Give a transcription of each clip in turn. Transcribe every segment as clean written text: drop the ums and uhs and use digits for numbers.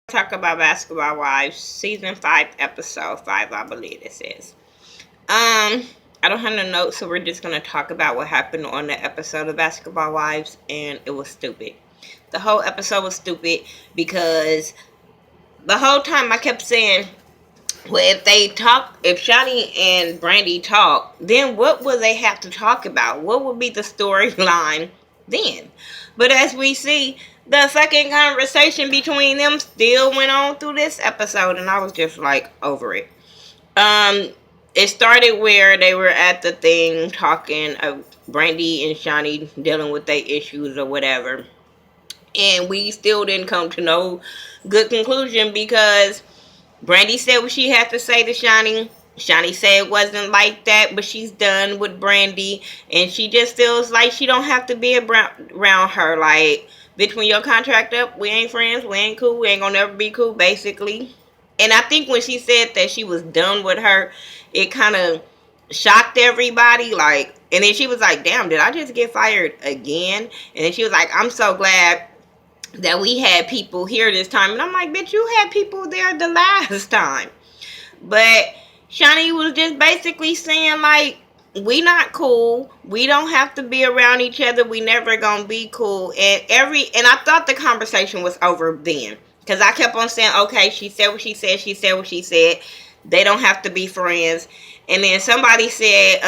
Talk about Basketball Wives, season 5, episode 5, I believe this is. I don't have no notes, so we're just gonna talk about what happened on the episode of Basketball Wives, and it was stupid. The whole episode was stupid because the whole time I kept saying, well, if Shani and Brandy talk, then what would they have to talk about? What would be the storyline then? But as we see, the second conversation between them still went on through this episode, and I was just like over it. Um, it started where they were at the thing talking of Brandy and Shani dealing with their issues or whatever, and we still didn't come to no good conclusion because Brandy said what she had to say to Shani. Shani said it wasn't like that, but she's done with Brandy, and she just feels like she don't have to be around her. Like, bitch, when your contract up, we ain't friends, we ain't cool, we ain't gonna never be cool, basically. And I think when she said that she was done with her, it kind of shocked everybody. Like, and then she was like, "Damn, did I just get fired again?" And then she was like, "I'm so glad that we had people here this time." And I'm like, bitch, you had people there the last time. But Shani was just basically saying, like, we not cool. We don't have to be around each other. We never gonna be cool. And I thought the conversation was over then. Because I kept on saying, okay, she said what she said, she said what she said. They don't have to be friends. And then somebody said,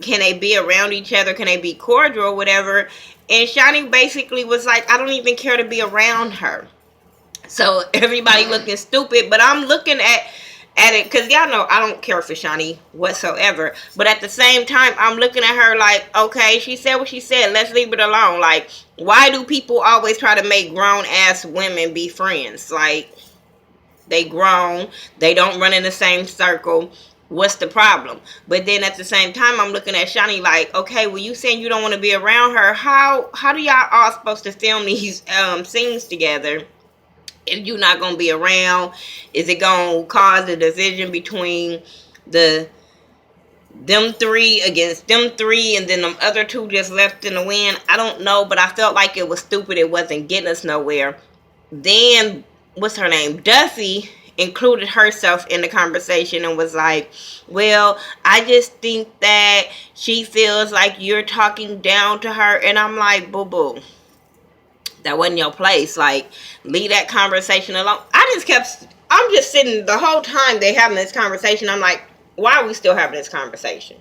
can they be around each other? Can they be cordial or whatever? And Shani basically was like, I don't even care to be around her. So everybody looking stupid, but I'm looking at it because y'all know I don't care for Shani whatsoever. But at the same time, I'm looking at her like, okay, she said what she said. Let's leave it alone. Like, why do people always try to make grown ass women be friends? Like, they grown, they don't run in the same circle. What's the problem? But then at the same time, I'm looking at Shani like, okay, well, you saying you don't want to be around her. How do y'all all supposed to film these scenes together if you're not gonna be around? Is it gonna cause a division between them three against them three, and then them other two just left in the wind? I don't know, but I felt like it was stupid. It wasn't getting us nowhere. Then, what's her name? Duffy included herself in the conversation and was like, well, I just think that she feels like you're talking down to her. And I'm like, boo boo, that wasn't your place. Like, leave that conversation alone. I'm just sitting the whole time they having this conversation. I'm like, why are we still having this conversation?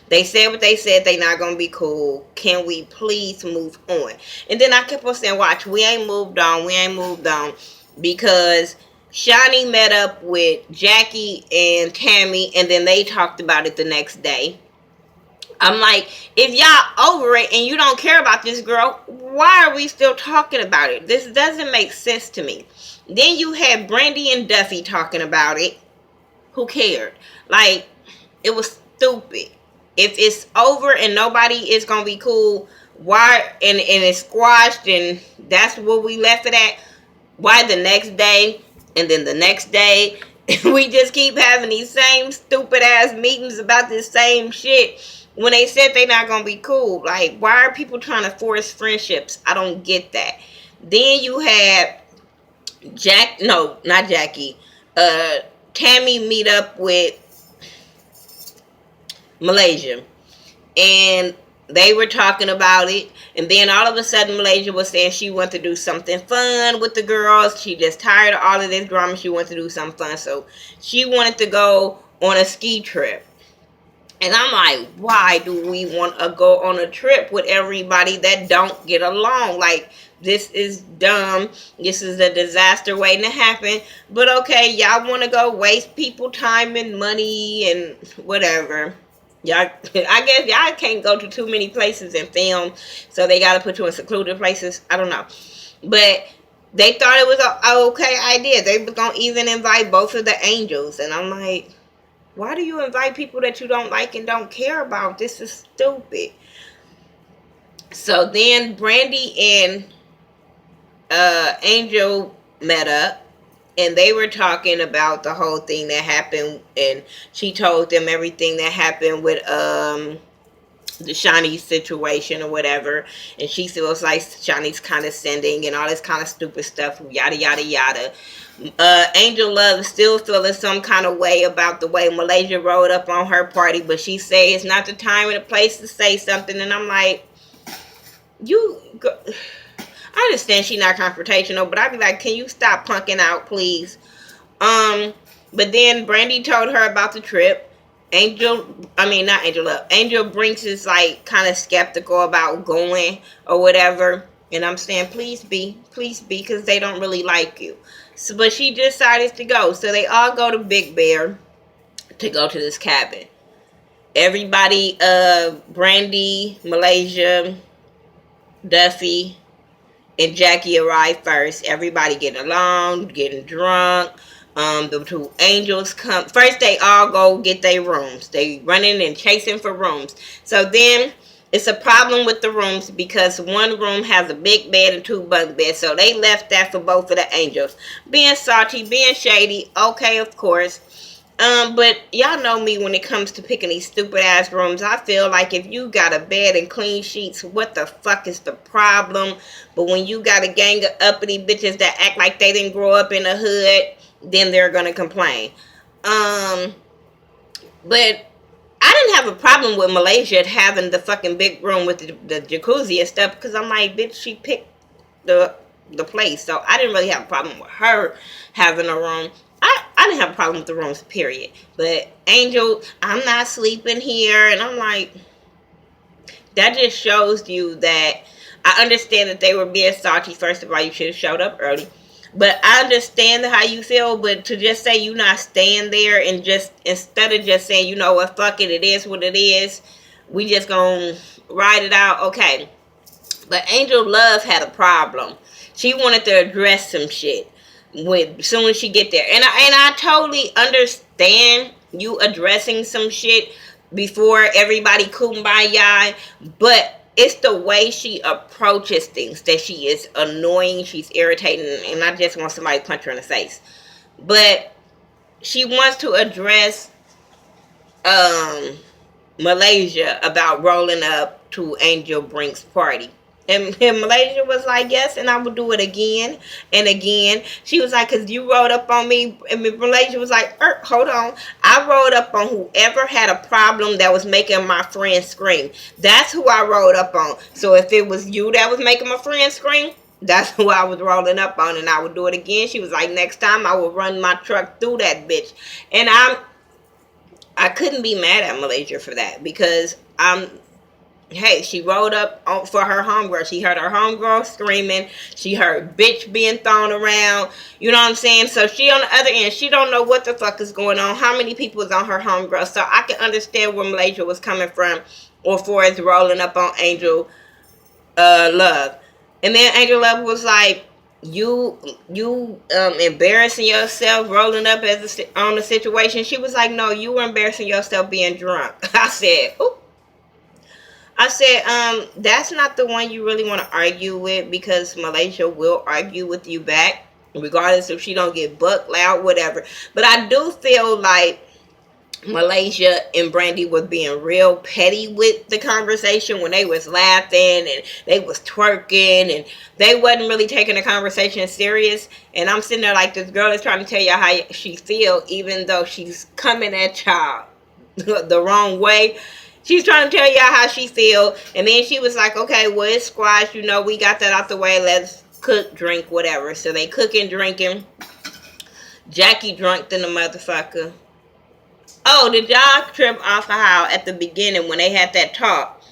They said what they said. They not gonna be cool. Can we please move on? And then I kept on saying, watch, we ain't moved on. We ain't moved on. Because Shani met up with Jackie and Tammy, and then they talked about it the next day. I'm like, if y'all over it and you don't care about this girl, why are we still talking about it? This doesn't make sense to me. Then you had Brandy and Duffy talking about it. Who cared? Like, it was stupid. If it's over and nobody is gonna be cool, why and it's squashed and that's what we left it at, why the next day and then the next day we just keep having these same stupid ass meetings about this same shit when they said they not gonna be cool? Like, why are people trying to force friendships? I don't get that. Then you had not Jackie, Tammy meet up with Malaysia, and they were talking about it, and then all of a sudden Malaysia was saying she wanted to do something fun with the girls. She just tired of all of this drama. She wanted to do something fun, so she wanted to go on a ski trip. And I'm like, why do we want to go on a trip with everybody that don't get along? Like, this is dumb. This is a disaster waiting to happen. But okay, y'all want to go waste people time and money and whatever. Y'all, I guess y'all can't go to too many places and film, so they got to put you in secluded places. I don't know. But they thought it was a okay idea. They were going to even invite both of the angels. And I'm like, why do you invite people that you don't like and don't care about? This is stupid. So then Brandy and Angel met up, and they were talking about the whole thing that happened, and she told them everything that happened with the Shawnee situation or whatever, and she feels like Shawnee's condescending and all this kind of stupid stuff, yada yada yada. Angel Love is still feeling some kind of way about the way Malaysia rode up on her party, but she say it's not the time and the place to say something, and I'm like, I understand she's not confrontational, but I'd be like, can you stop punking out, please? But then Brandy told her about the trip. Not Angel Love. Angel Brinks is like kind of skeptical about going or whatever. And I'm saying, please be, because they don't really like you. So, but she decided to go. So they all go to Big Bear to go to this cabin. Everybody, Brandy, Malaysia, Duffy, and Jackie arrived first. Everybody getting along, getting drunk. The two angels come. First, they all go get their rooms. They running and chasing for rooms. So then, it's a problem with the rooms because one room has a big bed and 2 bunk beds. So they left that for both of the angels. Being salty, being shady. Okay, of course. But y'all know me when it comes to picking these stupid ass rooms. I feel like if you got a bed and clean sheets, what the fuck is the problem? But when you got a gang of uppity bitches that act like they didn't grow up in the hood, then they're gonna complain. But I didn't have a problem with Malaysia having the fucking big room with the jacuzzi and stuff, because I'm like, bitch, she picked the place. So I didn't really have a problem with her having a room. I didn't have a problem with the rooms, period. But Angel, I'm not sleeping here. And I'm like, that just shows you that I understand that they were being salty. First of all, you should have showed up early. But I understand how you feel. But to just say you not staying there and just, instead of just saying, you know what, fuck it, it is what it is. We just gonna ride it out. Okay. But Angel Love had a problem. She wanted to address some shit when soon as she get there, and I totally understand you addressing some shit before everybody kumbaya, but it's the way she approaches things that she is annoying, she's irritating, and I just want somebody to punch her in the face. But she wants to address Malaysia about rolling up to Angel Brink's party. And Malaysia was like, yes, and I would do it again and again. She was like, because you rode up on me. And Malaysia was like, hold on. I rode up on whoever had a problem that was making my friend scream. That's who I rode up on. So if it was you that was making my friend scream, that's who I was rolling up on, and I would do it again. She was like, next time I will run my truck through that bitch. And I couldn't be mad at Malaysia for that, because hey, she rode up for her homegirl. She heard her homegirl screaming. She heard bitch being thrown around. You know what I'm saying? So she on the other end, she don't know what the fuck is going on. How many people is on her homegirl? So I can understand where Malaysia was coming from, or for it's rolling up on Angel Love. And then Angel Love was like, you embarrassing yourself rolling up on the situation. She was like, no, you were embarrassing yourself being drunk. I said, ooh. I said, that's not the one you really want to argue with, because Malaysia will argue with you back, regardless if she don't get buck loud, whatever. But I do feel like Malaysia and Brandy was being real petty with the conversation when they was laughing and they was twerking, and they wasn't really taking the conversation serious. And I'm sitting there like, this girl is trying to tell y'all how she feel, even though she's coming at y'all the wrong way. She's trying to tell y'all how she feel. And then she was like, okay, well, it's squash. You know, we got that out the way. Let's cook, drink, whatever. So they cooking, drinking. Jackie drunk than the motherfucker. Oh, did y'all trip off of how at the beginning when they had that talk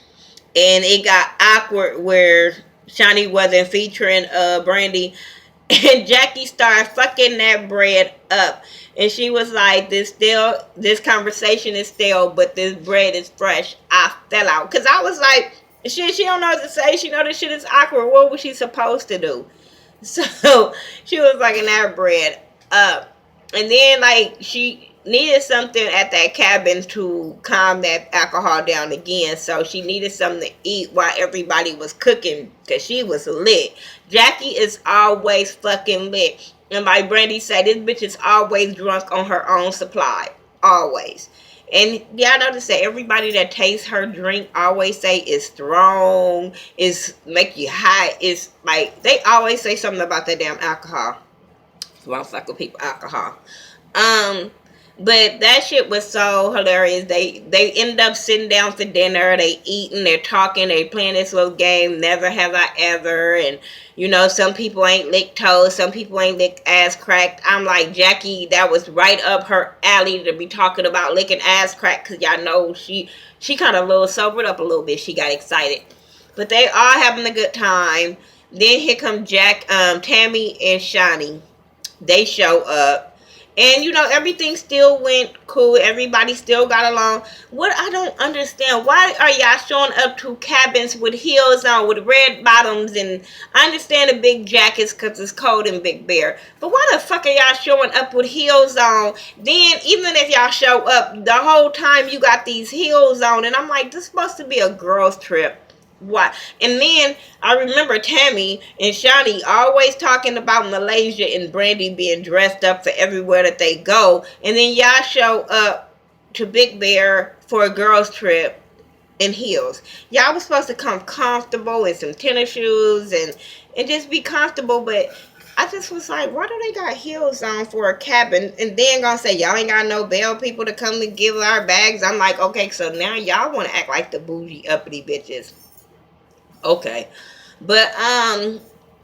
and it got awkward where Shawnee wasn't featuring Brandy, and Jackie started fucking that bread up, and she was like, this conversation is stale, but this bread is fresh. I fell out because I was like, she don't know what to say. She know this shit is awkward. What was she supposed to do? So she was fucking that bread up, and then like she needed something at that cabin to calm that alcohol down again. So she needed something to eat while everybody was cooking, because she was lit. Jackie is always fucking lit. And like Brandy said, this bitch is always drunk on her own supply. Always. And y'all notice that everybody that tastes her drink always say it's strong, it's make you high. It's like they always say something about that damn alcohol. So I don't fuck with people alcohol. Um, but that shit was so hilarious. They end up sitting down for dinner. They eating. They're talking. They playing this little game. Never have I ever. And some people ain't licked toes. Some people ain't licked ass cracked. I'm like, Jackie, that was right up her alley to be talking about licking ass crack, because y'all know she kind of a little sobered up a little bit. She got excited, but they all having a good time. Then here come Tammy and Shawnee. They show up, and everything still went cool. Everybody still got along. What I don't understand, why are y'all showing up to cabins with heels on, with red bottoms? And I understand the big jackets because it's cold in Big Bear, but why the fuck are y'all showing up with heels on? Then even if y'all show up, the whole time you got these heels on, and I'm like, this is supposed to be a girls trip. Why? And then I remember Tammy and Shawnee always talking about Malaysia and Brandy being dressed up for everywhere that they go. And then y'all show up to Big Bear for a girls trip in heels. Y'all was supposed to come comfortable in some tennis shoes and just be comfortable. But I just was like, why do they got heels on for a cabin? And then gonna say y'all ain't got no bail people to come and give our bags. I'm like, okay, so now y'all want to act like the bougie uppity bitches. Okay. But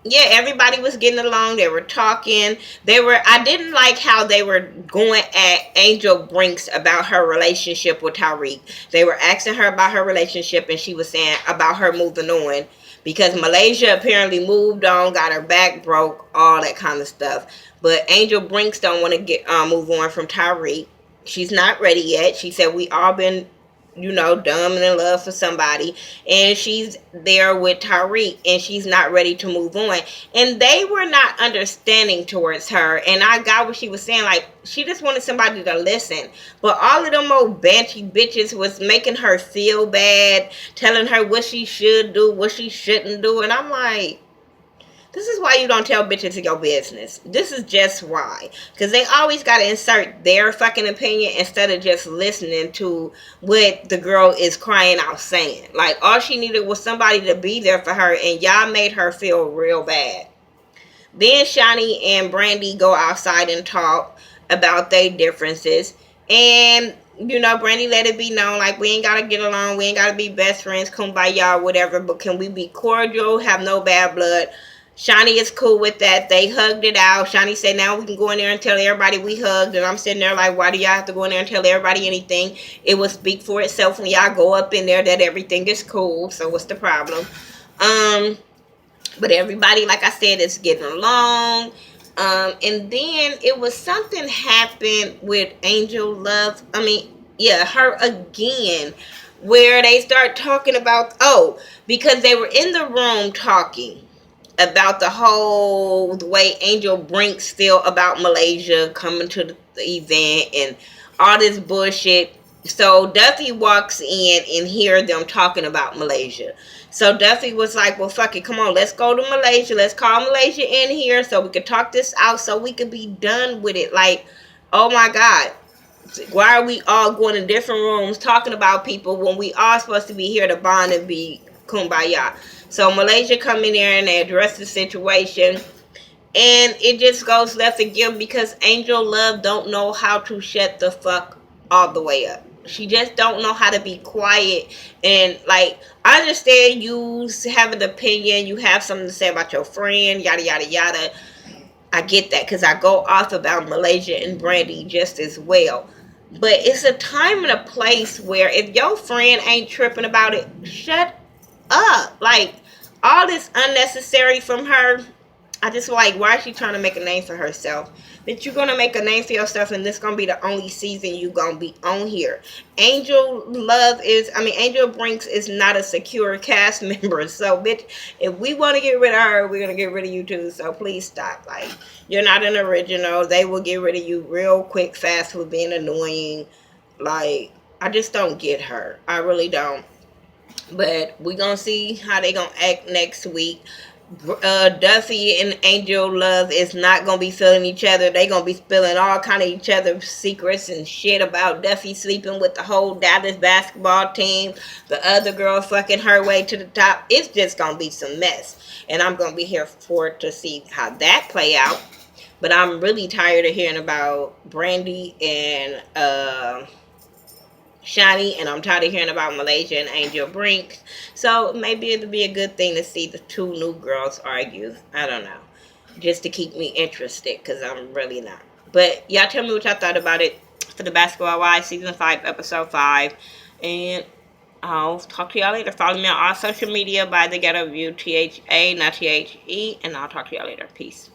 yeah, everybody was getting along. They were talking. I didn't like how they were going at Angel Brinks about her relationship with Tyreek. They were asking her about her relationship, and she was saying about her moving on because Malaysia apparently moved on, got her back broke, all that kind of stuff. But Angel Brinks don't want to get move on from Tyreek. She's not ready yet. She said we all been dumb and in love for somebody, and she's there with Tyreek, and she's not ready to move on. And they were not understanding towards her, and I got what she was saying. Like, she just wanted somebody to listen, but all of them old banshee bitches was making her feel bad, telling her what she should do, what she shouldn't do, and I'm like, this is why you don't tell bitches your business. This is just why. Because they always got to insert their fucking opinion instead of just listening to what the girl is crying out saying. Like, all she needed was somebody to be there for her, and y'all made her feel real bad. Then Shawnee and Brandy go outside and talk about their differences. And, Brandy let it be known, like, we ain't got to get along. We ain't got to be best friends, kumbaya, whatever. But can we be cordial, have no bad blood? Shawnee is cool with that. They hugged it out. Shawnee said, now we can go in there and tell everybody we hugged. And I'm sitting there like, why do y'all have to go in there and tell everybody anything? It will speak for itself when y'all go up in there that everything is cool. So what's the problem? But everybody, like I said, is getting along. And then it was something happened with Angel Love. Her again, where they start talking about, because they were in the room talking about the way Angel Brinks feel about Malaysia coming to the event and all this bullshit. So Duffy walks in and hear them talking about Malaysia. So Duffy was like, well, fuck it, come on, let's go to Malaysia. Let's call Malaysia in here so we can talk this out, so we can be done with it. Like, oh my God, why are we all going to different rooms talking about people when we all supposed to be here to bond and be kumbaya? So Malaysia come in there and they address the situation, and it just goes left again because Angel Love don't know how to shut the fuck all the way up. She just don't know how to be quiet. And like, I understand you have an opinion, you have something to say about your friend, yada yada yada. I get that because I go off about Malaysia and Brandy just as well. But it's a time and a place where if your friend ain't tripping about it, shut up. Like, all this unnecessary from her, I just like, why is she trying to make a name for herself? That you're going to make a name for yourself, and this going to be the only season you going to be on here. Angel Brinks is not a secure cast member. So, bitch, if we want to get rid of her, we're going to get rid of you too. So, please stop. Like, you're not an original. They will get rid of you real quick, fast for being annoying. Like, I just don't get her. I really don't. But we're going to see how they going to act next week. Duffy and Angel Love is not gonna be feeling each other. They gonna be spilling all kind of each other's secrets and shit about Duffy sleeping with the whole Dallas basketball team. The other girl fucking her way to the top. It's just gonna be some mess, and I'm gonna be here for to see how that play out. But I'm really tired of hearing about Brandy and Shani, and I'm tired of hearing about Malaysia and Angel Brink. So maybe it'll be a good thing to see the two new girls argue. I don't know. Just to keep me interested, because I'm really not. But y'all tell me what y'all thought about it for the Basketball Wives Season 5, Episode 5. And I'll talk to y'all later. Follow me on all social media by The Ghetto View, THA, not THE. And I'll talk to y'all later. Peace.